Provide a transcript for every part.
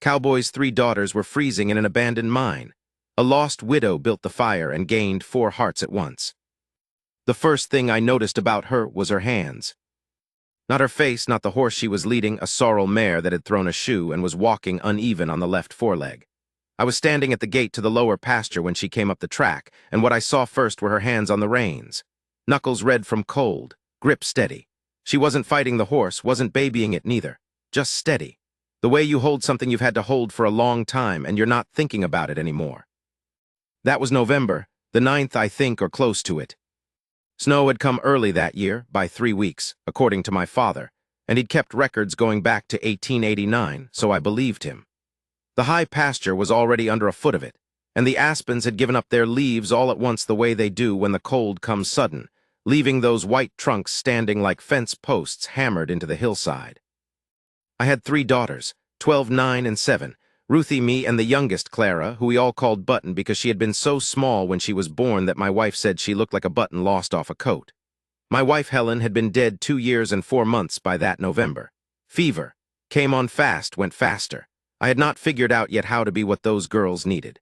Cowboy's 3 daughters were freezing in an abandoned mine. A lost widow built the fire and gained 4 hearts at once. The first thing I noticed about her was her hands. Not her face, not the horse she was leading, a sorrel mare that had thrown a shoe and was walking uneven on the left foreleg. I was standing at the gate to the lower pasture when she came up the track, and what I saw first were her hands on the reins. Knuckles red from cold, grip steady. She wasn't fighting the horse, wasn't babying it neither. Just steady. The way you hold something you've had to hold for a long time and you're not thinking about it anymore. That was November, the 9th, I think, or close to it. Snow had come early that year, by 3 weeks, according to my father, and he'd kept records going back to 1889, so I believed him. The high pasture was already under a foot of it, and the aspens had given up their leaves all at once the way they do when the cold comes sudden, leaving those white trunks standing like fence posts hammered into the hillside. I had 3 daughters, 12, 9, and 7, Ruthie, me, and the youngest, Clara, who we all called Button because she had been so small when she was born that my wife said she looked like a button lost off a coat. My wife, Helen, had been dead 2 years and 4 months by that November. Fever. Came on fast, went faster. I had not figured out yet how to be what those girls needed.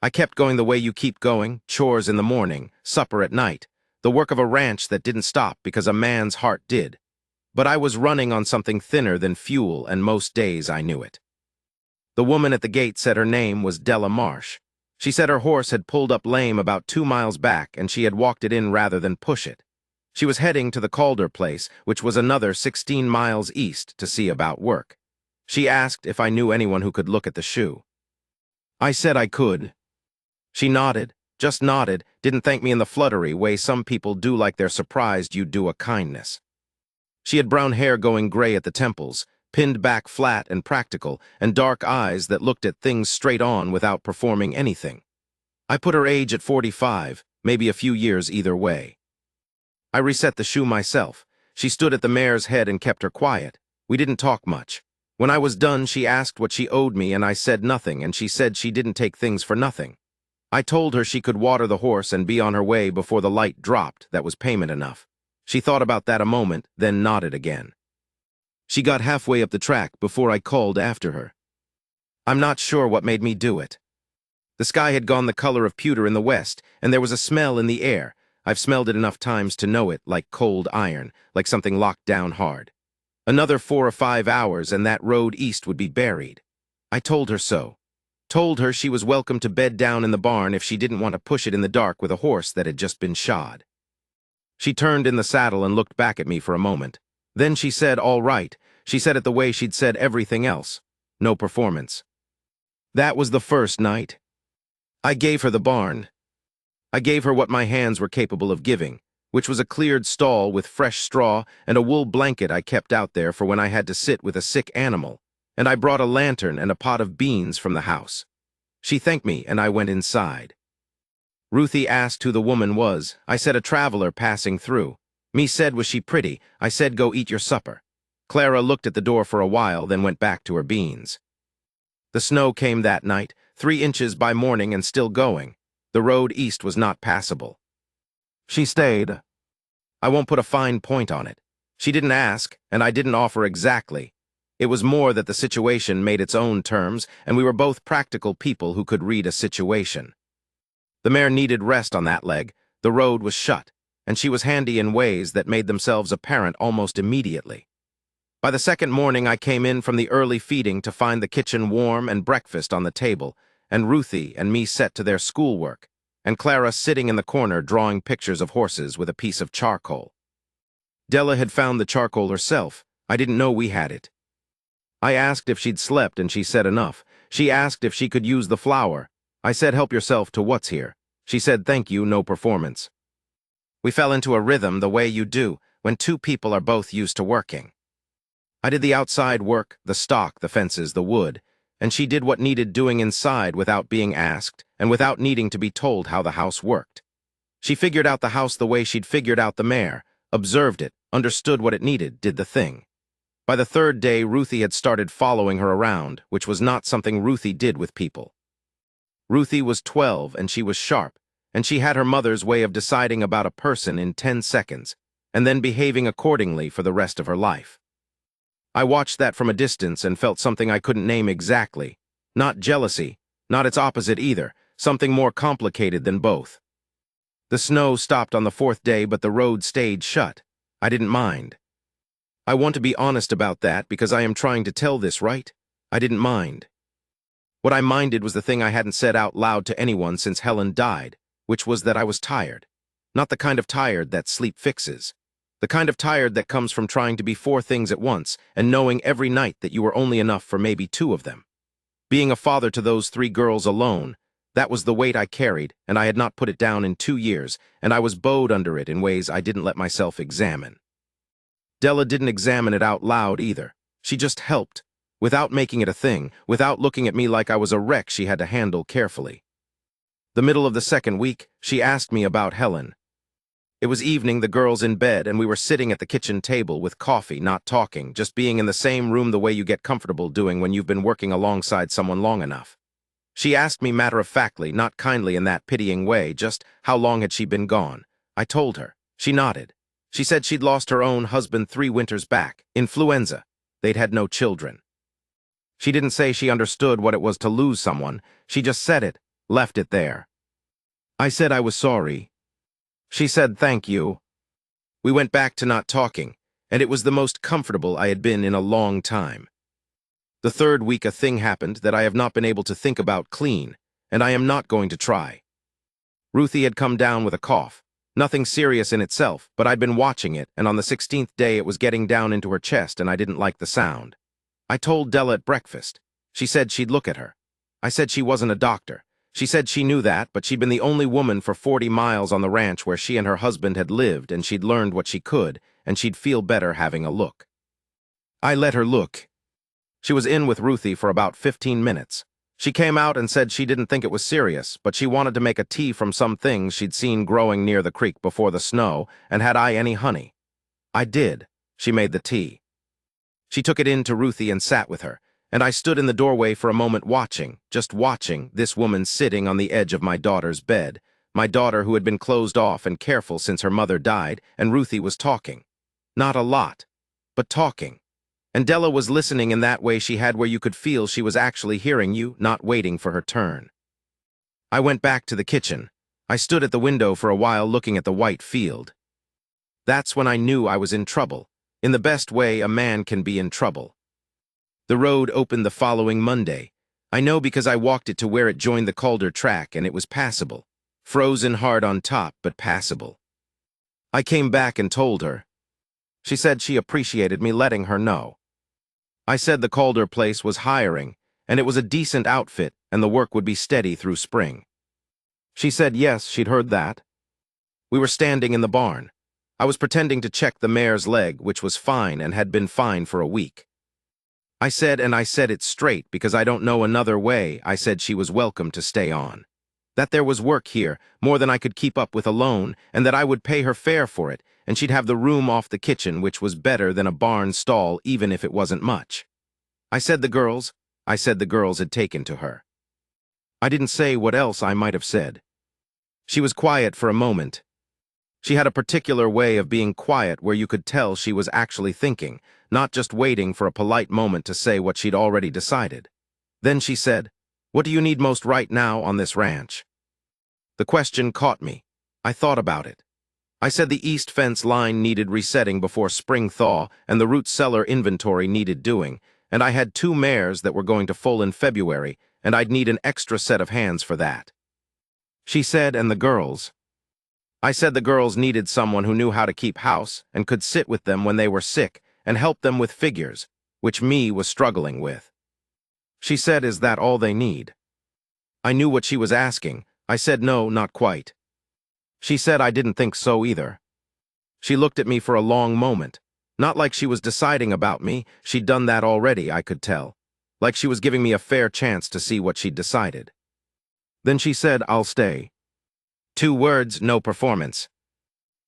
I kept going the way you keep going, chores in the morning, supper at night, the work of a ranch that didn't stop because a man's heart did. But I was running on something thinner than fuel, and most days I knew it. The woman at the gate said her name was Della Marsh. She said her horse had pulled up lame about 2 miles back and she had walked it in rather than push it. She was heading to the Calder place, which was another 16 miles east, to see about work. She asked if I knew anyone who could look at the shoe. I said I could. She nodded, just nodded, didn't thank me in the fluttery way some people do like they're surprised you do a kindness. She had brown hair going gray at the temples, pinned back flat and practical, and dark eyes that looked at things straight on without performing anything. I put her age at 45, maybe a few years either way. I reset the shoe myself. She stood at the mare's head and kept her quiet. We didn't talk much. When I was done, she asked what she owed me, and I said nothing, and she said she didn't take things for nothing. I told her she could water the horse and be on her way before the light dropped. That was payment enough. She thought about that a moment, then nodded again. She got halfway up the track before I called after her. I'm not sure what made me do it. The sky had gone the color of pewter in the west, and there was a smell in the air. I've smelled it enough times to know it, like cold iron, like something locked down hard. Another 4 or 5 hours and that road east would be buried. I told her so. Told her she was welcome to bed down in the barn if she didn't want to push it in the dark with a horse that had just been shod. She turned in the saddle and looked back at me for a moment. Then she said, all right. She said it the way she'd said everything else. No performance. That was the first night. I gave her the barn. I gave her what my hands were capable of giving, which was a cleared stall with fresh straw and a wool blanket I kept out there for when I had to sit with a sick animal, and I brought a lantern and a pot of beans from the house. She thanked me, and I went inside. Ruthie asked who the woman was. I said a traveler passing through. Me said, was she pretty? I said, go eat your supper. Clara looked at the door for a while, then went back to her beans. The snow came that night, 3 inches by morning and still going. The road east was not passable. She stayed. I won't put a fine point on it. She didn't ask, and I didn't offer exactly. It was more that the situation made its own terms, and we were both practical people who could read a situation. The mare needed rest on that leg. The road was shut, and she was handy in ways that made themselves apparent almost immediately. By the second morning, I came in from the early feeding to find the kitchen warm and breakfast on the table, and Ruthie and me set to their schoolwork, and Clara sitting in the corner drawing pictures of horses with a piece of charcoal. Della had found the charcoal herself. I didn't know we had it. I asked if she'd slept, and she said enough. She asked if she could use the flour. I said, help yourself to what's here. She said, thank you, no performance. We fell into a rhythm the way you do when 2 people are both used to working. I did the outside work, the stock, the fences, the wood, and she did what needed doing inside without being asked and without needing to be told how the house worked. She figured out the house the way she'd figured out the mare, observed it, understood what it needed, did the thing. By the 3rd day, Ruthie had started following her around, which was not something Ruthie did with people. Ruthie was 12 and she was sharp, and she had her mother's way of deciding about a person in 10 seconds, and then behaving accordingly for the rest of her life. I watched that from a distance and felt something I couldn't name exactly. Not jealousy, not its opposite either, something more complicated than both. The snow stopped on the fourth day, but the road stayed shut. I didn't mind. I want to be honest about that because I am trying to tell this, right? I didn't mind. What I minded was the thing I hadn't said out loud to anyone since Helen died, which was that I was tired. Not the kind of tired that sleep fixes. The kind of tired that comes from trying to be four things at once and knowing every night that you were only enough for maybe two of them. Being a father to those three girls alone, that was the weight I carried, and I had not put it down in 2 years, and I was bowed under it in ways I didn't let myself examine. Della didn't examine it out loud either. She just helped, without making it a thing, without looking at me like I was a wreck she had to handle carefully. The middle of the second week, she asked me about Helen. It was evening, the girls in bed, and we were sitting at the kitchen table with coffee, not talking, just being in the same room the way you get comfortable doing when you've been working alongside someone long enough. She asked me matter-of-factly, not kindly in that pitying way, just how long had she been gone. I told her. She nodded. She said she'd lost her own husband 3 winters back. Influenza. They'd had no children. She didn't say she understood what it was to lose someone. She just said it, left it there. I said I was sorry. She said thank you. We went back to not talking, and it was the most comfortable I had been in a long time. The third week a thing happened that I have not been able to think about clean, and I am not going to try. Ruthie had come down with a cough. Nothing serious in itself, but I'd been watching it, and on the 16th day it was getting down into her chest and I didn't like the sound. I told Della at breakfast. She said she'd look at her. I said she wasn't a doctor. She said she knew that, but she'd been the only woman for 40 miles on the ranch where she and her husband had lived, and she'd learned what she could, and she'd feel better having a look. I let her look. She was in with Ruthie for about 15 minutes. She came out and said she didn't think it was serious, but she wanted to make a tea from some things she'd seen growing near the creek before the snow, and had I any honey? I did. She made the tea. She took it in to Ruthie and sat with her, and I stood in the doorway for a moment watching, just watching, this woman sitting on the edge of my daughter's bed, my daughter who had been closed off and careful since her mother died, and Ruthie was talking. Not a lot, but talking. And Della was listening in that way she had where you could feel she was actually hearing you, not waiting for her turn. I went back to the kitchen. I stood at the window for a while looking at the white field. That's when I knew I was in trouble, in the best way a man can be in trouble. The road opened the following Monday. I know because I walked it to where it joined the Calder track and it was passable. Frozen hard on top, but passable. I came back and told her. She said she appreciated me letting her know. I said the Calder place was hiring, and it was a decent outfit, and the work would be steady through spring. She said yes, she'd heard that. We were standing in the barn. I was pretending to check the mare's leg, which was fine and had been fine for a week. I said, and I said it straight because I don't know another way, I said she was welcome to stay on. That there was work here, more than I could keep up with alone, and that I would pay her fair for it, and she'd have the room off the kitchen, which was better than a barn stall even if it wasn't much. I said the girls had taken to her. I didn't say what else I might have said. She was quiet for a moment. She had a particular way of being quiet where you could tell she was actually thinking, not just waiting for a polite moment to say what she'd already decided. Then she said, "What do you need most right now on this ranch?" The question caught me. I thought about it. I said the east fence line needed resetting before spring thaw, and the root cellar inventory needed doing, and I had 2 mares that were going to foal in February, and I'd need an extra set of hands for that. She said, and the girls. I said the girls needed someone who knew how to keep house and could sit with them when they were sick and help them with figures, which me was struggling with. She said, is that all they need? I knew what she was asking. I said no, not quite. She said I didn't think so either. She looked at me for a long moment, not like she was deciding about me, she'd done that already, I could tell, like she was giving me a fair chance to see what she'd decided. Then she said, I'll stay. 2 words, no performance.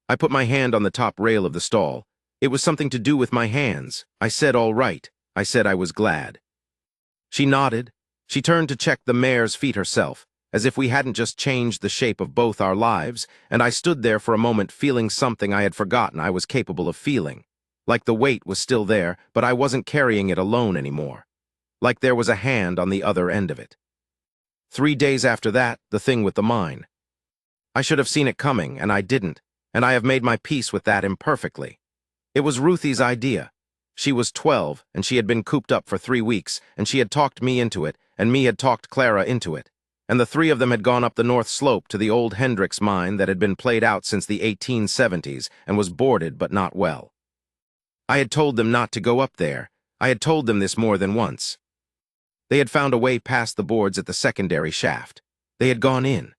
I put my hand on the top rail of the stall. It was something to do with my hands. I said all right. I said I was glad. She nodded. She turned to check the mare's feet herself, as if we hadn't just changed the shape of both our lives, and I stood there for a moment feeling something I had forgotten I was capable of feeling. Like the weight was still there, but I wasn't carrying it alone anymore. Like there was a hand on the other end of it. 3 days after that, the thing with the mine. I should have seen it coming, and I didn't, and I have made my peace with that imperfectly. It was Ruthie's idea. She was 12, and she had been cooped up for 3 weeks, and she had talked me into it, and me had talked Clara into it. And the three of them had gone up the North Slope to the old Hendricks mine that had been played out since the 1870s and was boarded but not well. I had told them not to go up there. I had told them this more than once. They had found a way past the boards at the secondary shaft. They had gone in.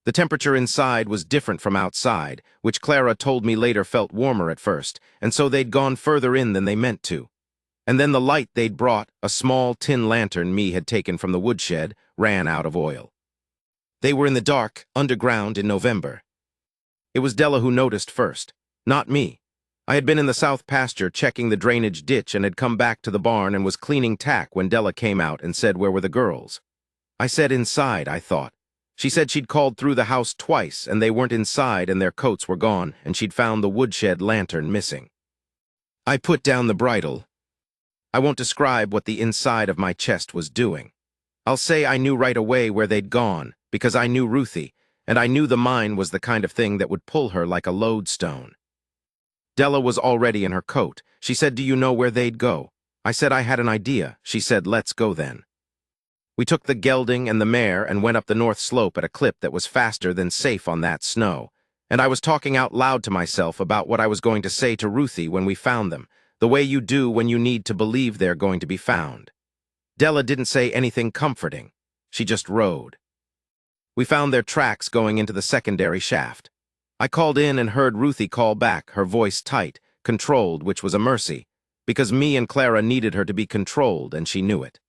The temperature inside was different from outside, which Clara told me later felt warmer at first, and so they'd gone further in than they meant to. And then the light they'd brought, a small tin lantern me had taken from the woodshed, ran out of oil. They were in the dark, underground in November. It was Della who noticed first, not me. I had been in the south pasture checking the drainage ditch and had come back to the barn and was cleaning tack when Della came out and said, "Where were the girls?" I said, "Inside," I thought. She said she'd called through the house twice and they weren't inside and their coats were gone and she'd found the woodshed lantern missing. I put down the bridle. I won't describe what the inside of my chest was doing. I'll say I knew right away where they'd gone because I knew Ruthie, and I knew the mine was the kind of thing that would pull her like a lodestone. Della was already in her coat. She said, "Do you know where they'd go?" I said I had an idea. She said, "Let's go then." We took the gelding and the mare and went up the north slope at a clip that was faster than safe on that snow, and I was talking out loud to myself about what I was going to say to Ruthie when we found them, the way you do when you need to believe they're going to be found. Della didn't say anything comforting. She just rode. We found their tracks going into the secondary shaft. I called in and heard Ruthie call back, her voice tight, controlled, which was a mercy, because me and Clara needed her to be controlled, and she knew it.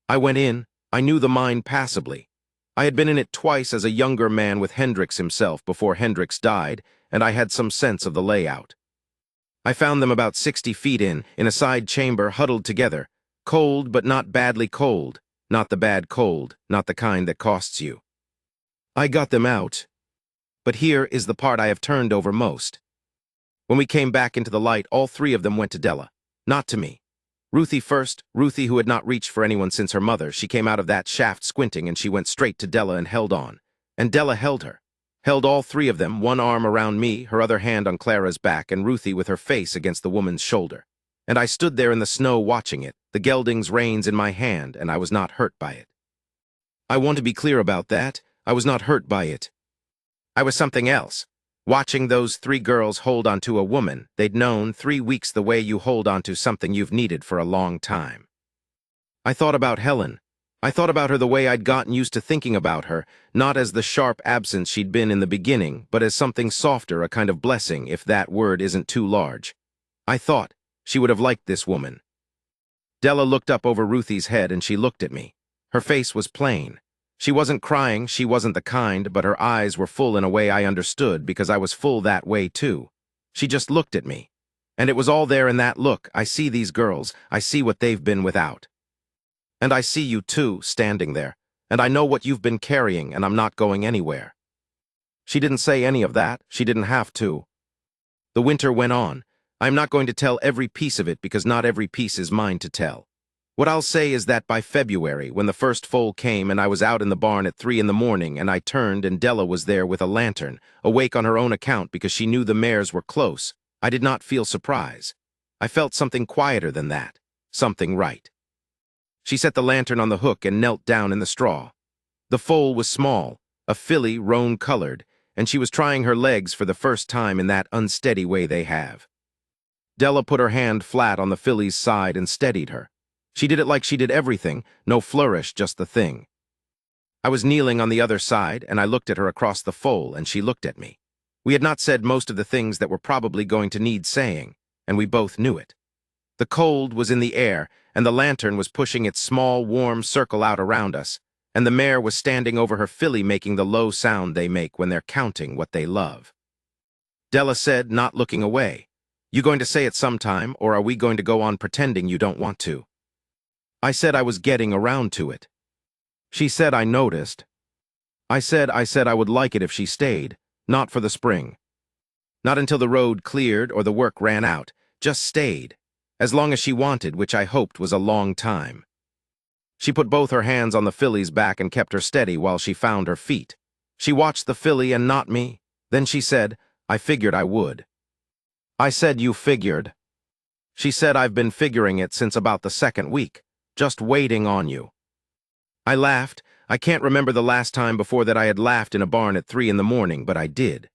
I went in. I knew the mine passably. I had been in it twice as a younger man with Hendricks himself before Hendricks died, and I had some sense of the layout. I found them about 60 feet in a side chamber huddled together, cold but not badly cold, not the bad cold, not the kind that costs you. I got them out. But here is the part I have turned over most. When we came back into the light, all three of them went to Della, not to me. Ruthie first, Ruthie who had not reached for anyone since her mother. She came out of that shaft squinting and she went straight to Della and held on. And Della held her. Held all three of them, one arm around me, her other hand on Clara's back, and Ruthie with her face against the woman's shoulder. And I stood there in the snow watching it, the gelding's reins in my hand, and I was not hurt by it. I want to be clear about that. I was not hurt by it. I was something else. Watching those three girls hold onto a woman they'd known 3 weeks the way you hold onto something you've needed for a long time. I thought about Helen. I thought about her the way I'd gotten used to thinking about her, not as the sharp absence she'd been in the beginning, but as something softer, a kind of blessing, if that word isn't too large. I thought she would have liked this woman. Della looked up over Ruthie's head and she looked at me. Her face was plain. She wasn't crying, she wasn't the kind, but her eyes were full in a way I understood because I was full that way too. She just looked at me. And it was all there in that look. I see these girls, I see what they've been without. And I see you too, standing there, and I know what you've been carrying and I'm not going anywhere. She didn't say any of that, she didn't have to. The winter went on. I'm not going to tell every piece of it because not every piece is mine to tell. What I'll say is that by February, when the first foal came and I was out in the barn at 3 in the morning and I turned and Della was there with a lantern, awake on her own account because she knew the mares were close, I did not feel surprise. I felt something quieter than that, something right. She set the lantern on the hook and knelt down in the straw. The foal was small, a filly roan-colored, and she was trying her legs for the first time in that unsteady way they have. Della put her hand flat on the filly's side and steadied her. She did it like she did everything, no flourish, just the thing. I was kneeling on the other side, and I looked at her across the foal, and she looked at me. We had not said most of the things that were probably going to need saying, and we both knew it. The cold was in the air, and the lantern was pushing its small, warm circle out around us, and the mare was standing over her filly making the low sound they make when they're counting what they love. Della said, not looking away, "You going to say it sometime, or are we going to go on pretending you don't want to?" I said I was getting around to it. She said I noticed. I said I would like it if she stayed, not for the spring. Not until the road cleared or the work ran out, just stayed, as long as she wanted, which I hoped was a long time. She put both her hands on the filly's back and kept her steady while she found her feet. She watched the filly and not me. Then she said, "I figured I would." I said, "You figured?" She said, "I've been figuring it since about the second week, just waiting on you." I laughed. I can't remember the last time before that I had laughed in a barn at 3 in the morning, but I did.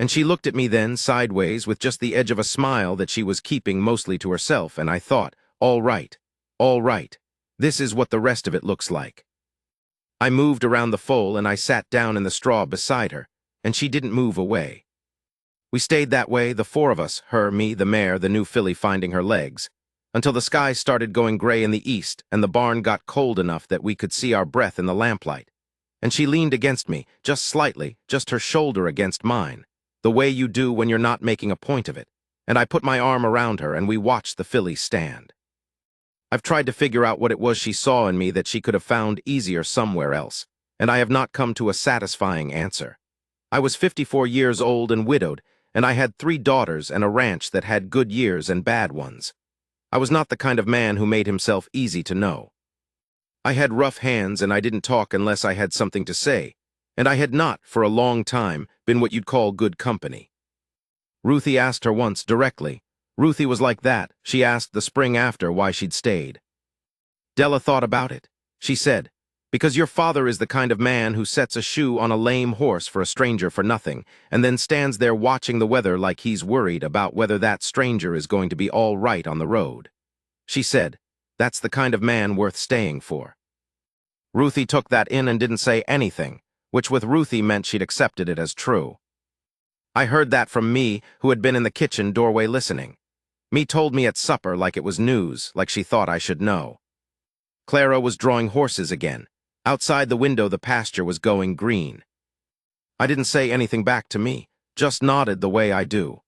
And she looked at me then, sideways, with just the edge of a smile that she was keeping mostly to herself, and I thought, all right, this is what the rest of it looks like. I moved around the foal and I sat down in the straw beside her, and she didn't move away. We stayed that way, the four of us, her, me, the mare, the new filly finding her legs, until the sky started going gray in the east and the barn got cold enough that we could see our breath in the lamplight. And she leaned against me, just slightly, just her shoulder against mine, the way you do when you're not making a point of it, and I put my arm around her and we watched the filly stand. I've tried to figure out what it was she saw in me that she could have found easier somewhere else, and I have not come to a satisfying answer. I was 54 years old and widowed, and I had 3 daughters and a ranch that had good years and bad ones. I was not the kind of man who made himself easy to know. I had rough hands and I didn't talk unless I had something to say, and I had not, for a long time, been what you'd call good company. Ruthie asked her once directly. Ruthie was like that. She asked the spring after why she'd stayed. Della thought about it. She said, "Because your father is the kind of man who sets a shoe on a lame horse for a stranger for nothing, and then stands there watching the weather like he's worried about whether that stranger is going to be all right on the road." She said, "That's the kind of man worth staying for." Ruthie took that in and didn't say anything, which with Ruthie meant she'd accepted it as true. I heard that from me, who had been in the kitchen doorway listening. Me told me at supper like it was news, like she thought I should know. Clara was drawing horses again. Outside the window the pasture was going green. I didn't say anything back to me, just nodded the way I do.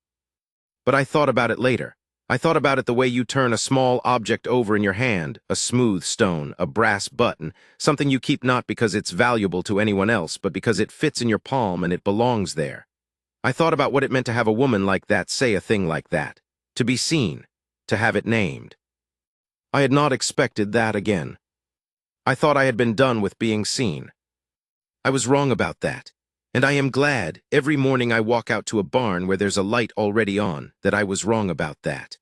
But I thought about it later. I thought about it the way you turn a small object over in your hand, a smooth stone, a brass button, something you keep not because it's valuable to anyone else, but because it fits in your palm and it belongs there. I thought about what it meant to have a woman like that say a thing like that, to be seen, to have it named. I had not expected that again. I thought I had been done with being seen. I was wrong about that, and I am glad every morning I walk out to a barn where there's a light already on that I was wrong about that.